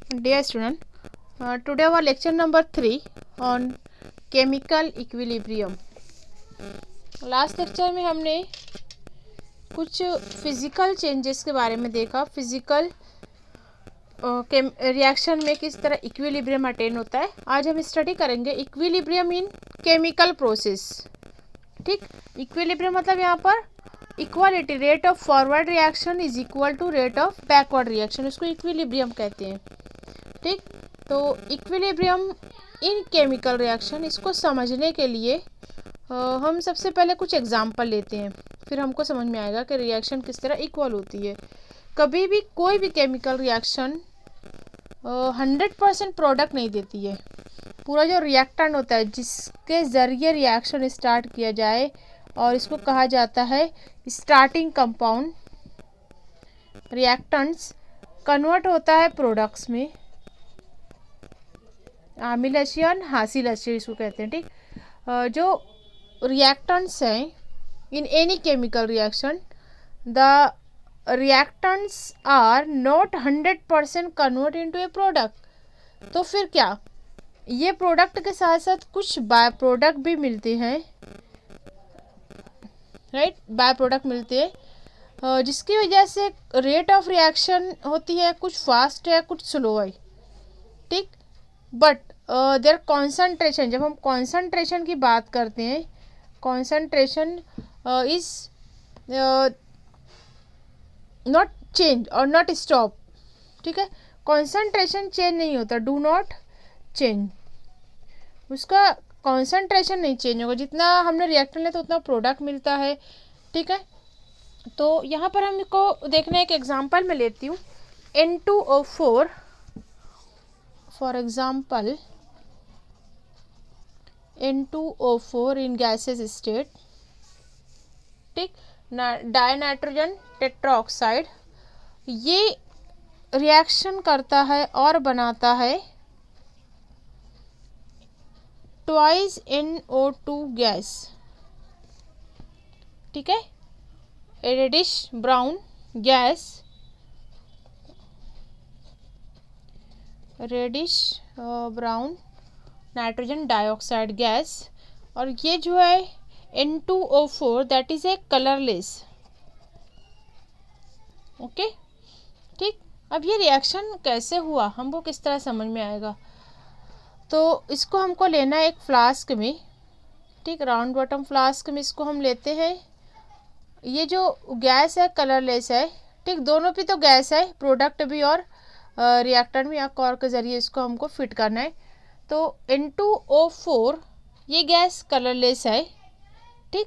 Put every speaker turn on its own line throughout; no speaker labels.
Dear student, today our lecture number 3 on chemical equilibrium. Last lecture में हमने कुछ physical changes के बारे में देखा. फिजिकल रिएक्शन में किस तरह इक्विलिब्रियम अटेन होता है. आज हम स्टडी करेंगे इक्विलिब्रियम इन केमिकल प्रोसेस. ठीक, इक्विलिब्रियम मतलब यहाँ पर equality, rate of forward reaction is equal to rate of backward reaction, उसको इक्विलिब्रियम कहते हैं. ठीक, तो इक्विलिब्रियम इन केमिकल रिएक्शन, इसको समझने के लिए हम सबसे पहले कुछ एग्जांपल लेते हैं, फिर हमको समझ में आएगा कि रिएक्शन किस तरह इक्वल होती है. कभी भी कोई भी केमिकल रिएक्शन 100% प्रोडक्ट नहीं देती है. पूरा जो रिएक्टेंट होता है जिसके ज़रिए रिएक्शन स्टार्ट किया जाए, और इसको कहा जाता है स्टार्टिंग कंपाउंड. रिएक्टेंट्स कन्वर्ट होता है प्रोडक्ट्स में, आमिल अशिया, हासिल अशिया इसको कहते हैं. ठीक, जो रिएक्टेंट्स हैं in any chemical reaction, the reactants are not 100% convert into a product. तो फिर क्या, ये प्रोडक्ट के साथ साथ कुछ बाय प्रोडक्ट भी मिलते हैं. राइट, बाय प्रोडक्ट मिलते हैं जिसकी वजह से रेट ऑफ रिएक्शन होती है, कुछ फास्ट है कुछ स्लो है. ठीक, बट देयर कॉन्सेंट्रेशन, जब हम कॉन्सेंट्रेशन की बात करते हैं, कॉन्सेंट्रेशन इज नॉट चेंज और नॉट स्टॉप. ठीक है, कॉन्सेंट्रेशन चेंज नहीं होता, डू नॉट चेंज. उसका कॉन्सेंट्रेशन नहीं चेंज होगा, जितना हमने रिएक्टेंट लिया तो उतना प्रोडक्ट मिलता है. ठीक है, तो यहाँ पर हमको देखना है, एक एग्जांपल मैं लेती हूँ. N2O4 for example, N2O4 in gases state. ठीक, डाई नाइट्रोजन टेट्राऑक्साइड, ये रिएक्शन करता है और बनाता है ट्वाइस NO2 गैस. ठीक है, reddish brown gas, reddish brown nitrogen dioxide gas. और ये जो है N2O4 that is a colourless. Okay, ठीक. अब ये रिएक्शन कैसे हुआ हमको किस तरह समझ में आएगा. तो इसको हमको लेना है एक फ्लास्क में. ठीक, राउंड बॉटम फ्लास्क में इसको हम लेते हैं. ये जो गैस है कलरलेस है. ठीक, दोनों पे तो गैस है, प्रोडक्ट भी और रिएक्टेंट भी, या कॉर्क के ज़रिए इसको हमको फिट करना है. तो N2O4 ये गैस कलरलेस है. ठीक,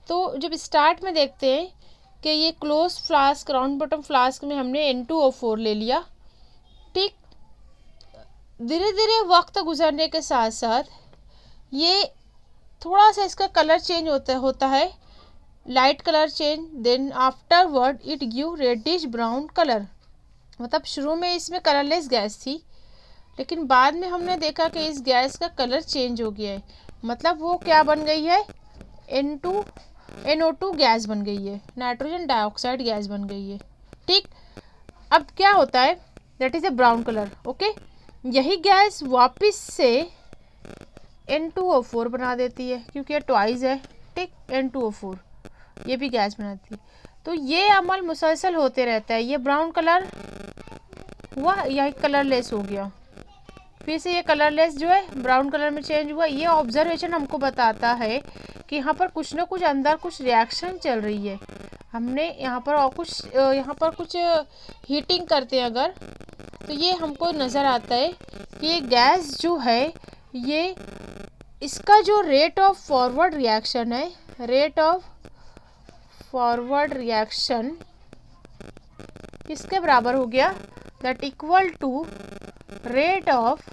तो जब स्टार्ट में देखते हैं कि ये close flask, round bottom flask में हमने N2O4 ले लिया. ठीक, धीरे धीरे वक्त गुजरने के साथ साथ ये थोड़ा सा इसका कलर चेंज होता है, light colour change. Then afterward it give reddish brown colour. मतलब शुरू में इसमें कलरलेस गैस थी, लेकिन बाद में हमने देखा कि इस गैस का कलर चेंज हो गया है. मतलब वो क्या बन गई है, NO2 गैस बन गई है, नाइट्रोजन डाइऑक्साइड गैस बन गई है. ठीक, अब क्या होता है, that is A brown colour. Okay, यही गैस वापस से N2O4 बना देती है, क्योंकि ये ट्वाइस है. ठीक, N2O4 ये भी गैस बनाती है. तो ये अमल मुसलसल होते रहता है. ये ब्राउन कलर हुआ, यही कलरलेस हो गया, फिर से ये कलरलेस जो है ब्राउन कलर में चेंज हुआ. ये ऑब्जर्वेशन हमको बताता है कि यहाँ पर कुछ ना कुछ अंदर कुछ रिएक्शन चल रही है. हमने यहाँ पर कुछ हीटिंग करते हैं अगर, तो ये हमको नज़र आता है कि ये गैस जो है, ये इसका जो रेट ऑफ फॉरवर्ड रिएक्शन है, रेट ऑफ फॉरवर्ड रिएक्शन किसके बराबर हो गया, that equal to rate of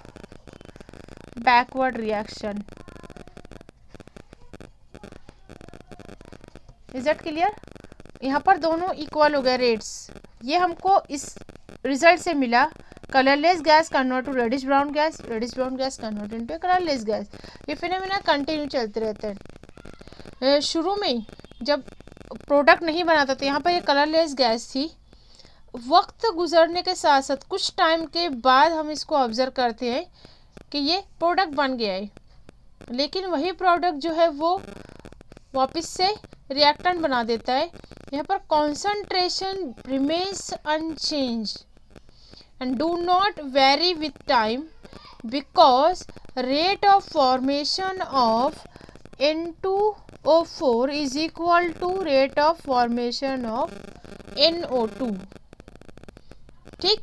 backward reaction. Is that clear. यहाँ पर दोनों इक्वल हो गए रेट्स. ये हमको इस रिजल्ट से मिला, colourless gas convert to reddish brown gas, reddish brown gas convert into colourless gas. ये फिनोमेना कंटिन्यू चलते रहते हैं. शुरू में जब प्रोडक्ट नहीं बनाता था, यहाँ पर ये कलरलेस गैस थी, वक्त गुजरने के साथ साथ कुछ टाइम के बाद हम इसको ऑब्जर्व करते हैं कि ये प्रोडक्ट बन गया है, लेकिन वही प्रोडक्ट जो है वो वापस से रिएक्टेंट बना देता है। यहाँ पर concentration remains unchange and do not vary with time because rate of formation of N2O4 is equal to rate of formation of NO2। ठीक,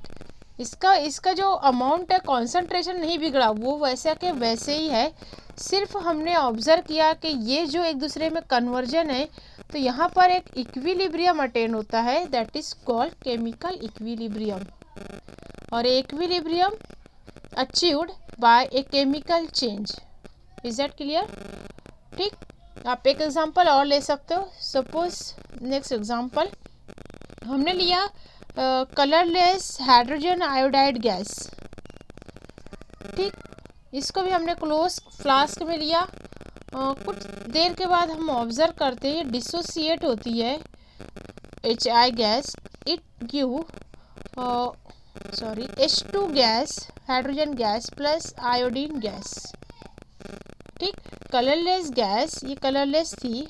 इसका जो अमाउंट है, कॉन्सेंट्रेशन नहीं बिगड़ा, वो वैसा के वैसे ही है। सिर्फ हमने ऑब्जर्व किया कि ये जो एक दूसरे में कन्वर्जन है, तो यहाँ पर एक इक्विलिब्रियम अटेन होता है, that is called chemical equilibrium. और equilibrium achieved by a chemical change. Is that clear? ठीक, आप एक एग्जांपल और ले सकते हो। सपोज नेक्स्ट एग्जांपल हमने लिया कलरलेस हाइड्रोजन आयोडाइड गैस। ठीक, इसको भी हमने क्लोज फ्लास्क में लिया। कुछ देर के बाद हम ऑब्जर्व करते हैं डिसोसिएट होती है HI gas, it give H2 gas, hydrogen gas plus iodine gas. ठीक, कलरलेस गैस, ये कलरलेस थी,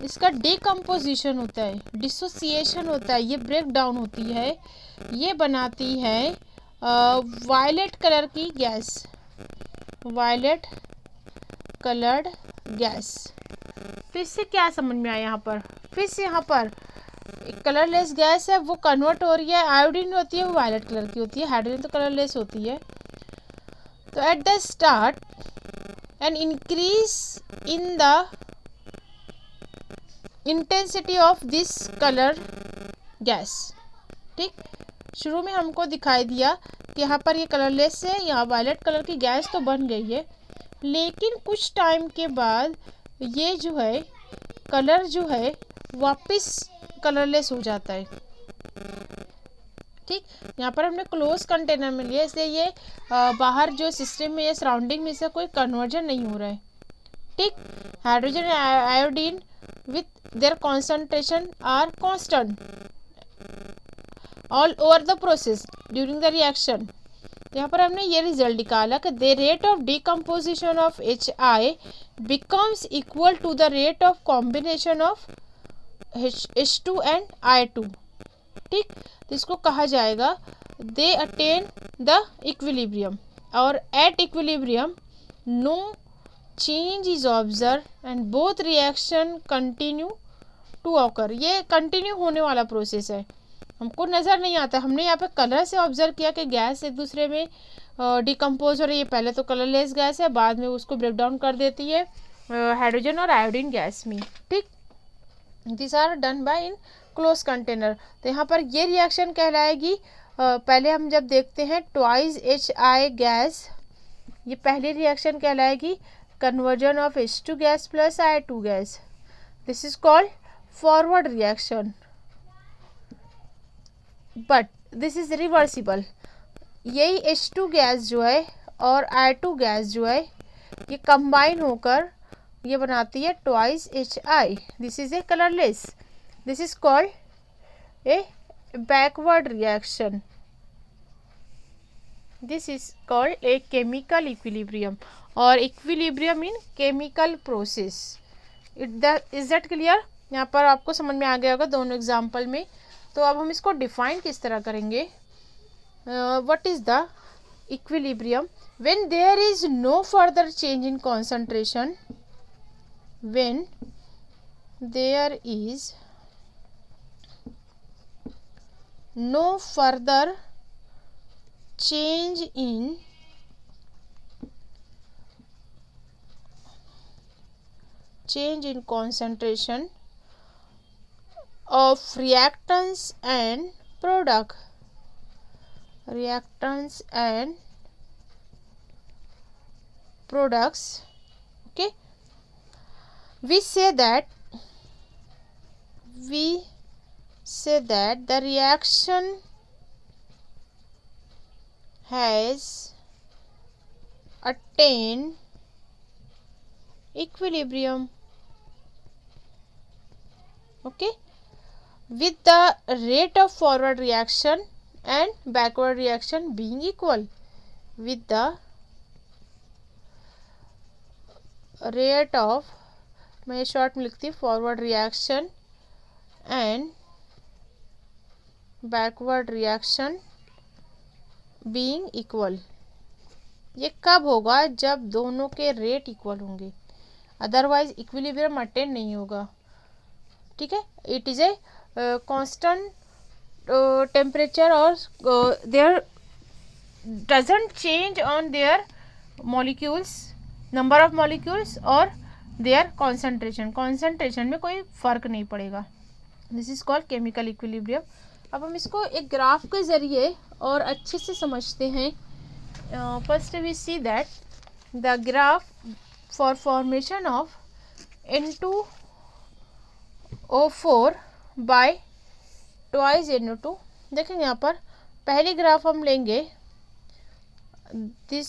इसका डिकम्पोजिशन होता है, डिसोसिएशन होता है, ये ब्रेक डाउन होती है, ये बनाती है वायलेट कलर की गैस, वायलेट कलर्ड गैस। फिर से क्या समझ में आया यहाँ पर? फिर से यहाँ पर एक कलरलेस गैस है, वो कन्वर्ट हो रही है, आयोडीन होती है, वो वायलेट कलर की होती है, हाइड्रोजन तो कलरलेस होती है। तो at the start an increase in the intensity of this colour gas. ठीक, शुरू में हमको दिखाई दिया कि यहाँ पर ये कलरलेस है, यहाँ वायलेट कलर की गैस तो बन गई है, लेकिन कुछ टाइम के बाद ये जो है कलर जो है वापस कलरलेस हो जाता है। ठीक, यहाँ पर हमने क्लोज कंटेनर में लिया, इसलिए ये बाहर जो सिस्टम में या सराउंडिंग में से कोई कन्वर्जन नहीं हो रहा है। ठीक, hydrogen iodine with their concentration are constant all over the process during the reaction। यहाँ पर हमने ये रिजल्ट निकाला कि the rate of decomposition of HI becomes equal to the rate of combination of H2 and I2। ठीक, तो इसको कहा जाएगा they attain the equilibrium, और at equilibrium no change is observed and both reaction continue to occur। ये continue होने वाला process है, हमको नज़र नहीं आता। हमने यहाँ पे कलर से ऑब्जर्व किया कि गैस एक दूसरे में डिकम्पोज हो रही है। पहले तो कलरलेस गैस है, बाद में उसको ब्रेक डाउन कर देती है हाइड्रोजन और आयोडीन गैस में। ठीक, this are done by in close container. तो यहाँ पर ये रिएक्शन कहलाएगी, पहले हम जब देखते हैं ट्वाइस HI गैस, ये पहली रिएक्शन कहलाएगी conversion of H2 gas plus I2 gas। This is called forward reaction, but this is reversible। यही H2 गैस जो है और I2 गैस जो है ये कंबाइन होकर ये बनाती है twice HI। This is a colorless, this is called a backward reaction, this is called a chemical equilibrium और equilibrium in chemical process. Is that clear? यहाँ पर आपको समझ में आ गया होगा दोनों एग्जाम्पल में। तो अब हम इसको डिफाइन किस तरह करेंगे? What is the equilibrium? When there is no further change in concentration, when there is no further change in concentration of reactants and products, okay, we say that the reaction has attained equilibrium। okay, with the rate of forward reaction and backward reaction being equal. With the rate of, मैं short में लिखती हूँ, forward reaction and backward reaction being equal. ये कब होगा? जब दोनों के रेट इक्वल होंगे, अदरवाइज इक्विलिब्रियम अटेन नहीं होगा. ठीक है. It is a constant temperature और there doesn't change on their molecules, number of molecules और देयर कॉन्सेंट्रेशन में कोई फर्क नहीं पड़ेगा. This is called chemical equilibrium. अब हम इसको एक ग्राफ के जरिए और अच्छे से समझते हैं. First we see that the graph for formation of N2O4 by twice NO2. देखेंगे यहाँ पर पहली ग्राफ हम लेंगे this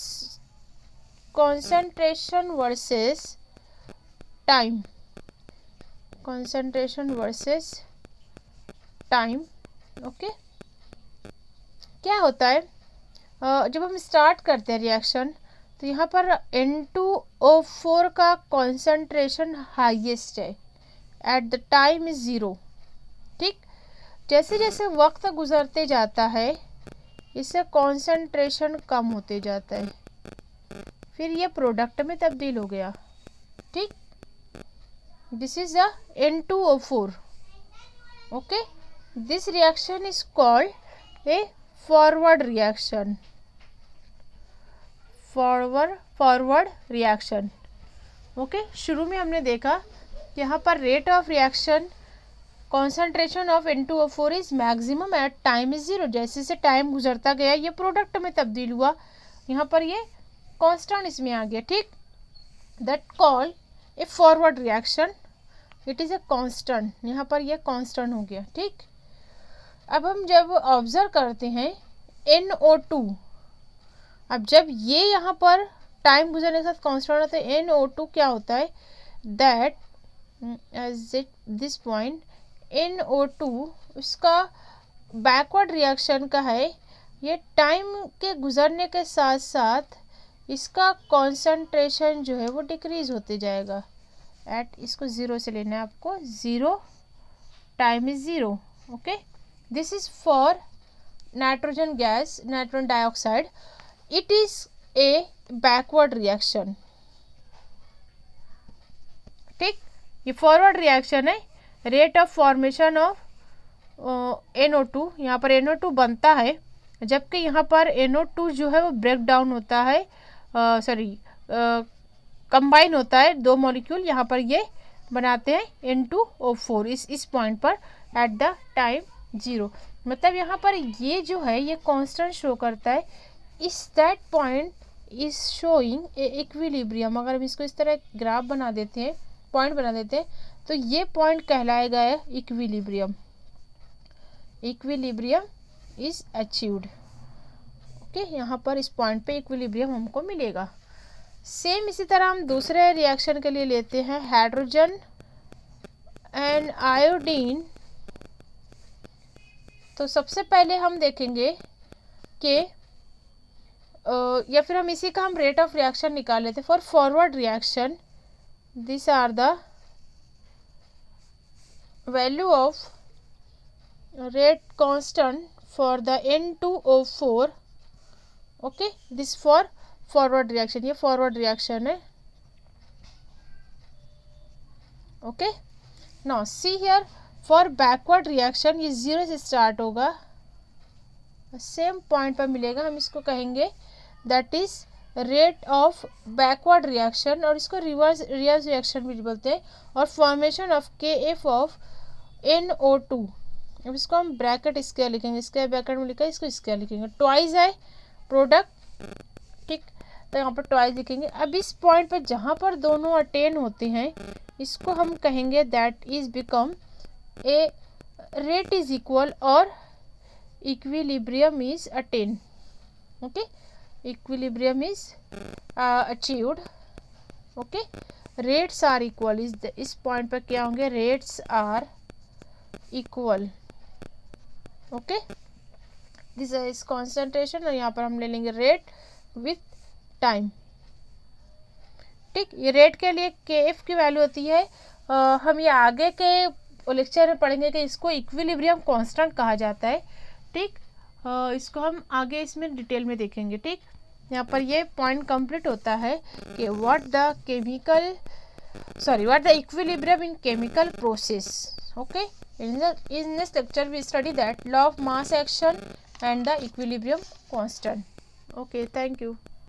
concentration versus time, concentration versus time. Okay. क्या होता है जब हम स्टार्ट करते हैं रिएक्शन, तो यहाँ पर N2O4 का कॉन्सेंट्रेशन हाईएस्ट है एट द टाइम इज 0. ठीक. जैसे जैसे वक्त गुजरते जाता है इससे कॉन्सेंट्रेशन कम होते जाता है, फिर ये प्रोडक्ट में तब्दील हो गया. ठीक. This is the N2O4. Okay. This reaction is called a forward reaction. Forward reaction. Okay. शुरू में हमने देखा यहाँ पर rate of reaction, concentration of N2O4 is maximum at time is 0. जैसे जैसे टाइम गुजरता गया ये प्रोडक्ट में तब्दील हुआ, यहाँ पर ये कांस्टेंट इसमें आ गया. ठीक. That call A forward reaction. It is a constant. यहाँ पर ये कांस्टेंट हो गया. ठीक. अब हम जब ऑब्जर्व करते हैं NO2, अब जब ये यहाँ पर टाइम गुजरने के साथ कांस्टेंट होता है, NO2 क्या होता है? That as it this point NO2 उसका बैकवर्ड रिएक्शन का है. ये टाइम के गुजरने के साथ साथ इसका कॉन्सेंट्रेशन जो है वो डिक्रीज होते जाएगा एट, इसको 0 से लेना है आपको, 0 time is 0. Okay. This is for nitrogen gas, nitrogen dioxide. It is A backward reaction. ठीक. ये फॉरवर्ड रिएक्शन है. Rate of formation of NO2, यहाँ पर NO2 बनता है, जबकि यहाँ पर NO2 जो है वो ब्रेक डाउन होता है, कंबाइन होता है, दो मॉलिक्यूल यहाँ पर ये बनाते हैं N2O4 इस पॉइंट पर एट द टाइम 0. मतलब यहाँ पर ये जो है ये कांस्टेंट शो करता है. इस that point is showing A equilibrium. अगर हम इसको इस तरह ग्राफ बना देते हैं, पॉइंट बना देते हैं, तो ये पॉइंट कहलाएगा equilibrium. Equilibrium is achieved. Okay. यहाँ पर इस पॉइंट पे इक्विलिब्रियम हमको मिलेगा. सेम इसी तरह हम दूसरे रिएक्शन के लिए लेते हैं हाइड्रोजन एंड आयोडीन. तो सबसे पहले हम देखेंगे कि या फिर हम इसी का हम रेट ऑफ रिएक्शन निकाल लेते हैं for forward reaction. This are the value of rate constant for the N2O4. Okay. This for forward reaction. ये फॉरवर्ड रिएक्शन है. Okay. Now see here for backward reaction ये 0 से स्टार्ट होगा, same point पर मिलेगा. हम इसको कहेंगे that is rate of backward reaction, और इसको रिवर्स रिएक्शन भी बोलते हैं. और formation of KF of NO2. अब इसको हम ब्रैकेट स्क्वायर लिखेंगे, स्क्वायर ब्रैकेट में लिखा है, इसको स्क्वायर लिखेंगे. ट्वाइस है प्रोडक्ट. ठीक. तो यहाँ पर ट्वाइस लिखेंगे. अब इस पॉइंट पर जहाँ पर दोनों अटेन होते हैं इसको हम कहेंगे that is become a rate is equal और equilibrium is attain. Okay. Equilibrium is achieved. Okay. Rates are equal. इस पॉइंट पर क्या होंगे? Rates are equal, okay, this is concentration, और यहाँ पर हम ले लेंगे रेट विथ टाइम। ठीक, ये रेट के लिए के एफ की वैल्यू होती है, हम ये आगे के लेक्चर में पढ़ेंगे कि इसको इक्विलिब्रियम कांस्टेंट कहा जाता है। ठीक, इसको हम आगे इसमें डिटेल में देखेंगे। ठीक, यहाँ पर ये पॉइंट कंप्लीट होता है कि what the equilibrium in chemical process. Okay, in this lecture we study that law of mass action and the equilibrium constant. Okay, thank you.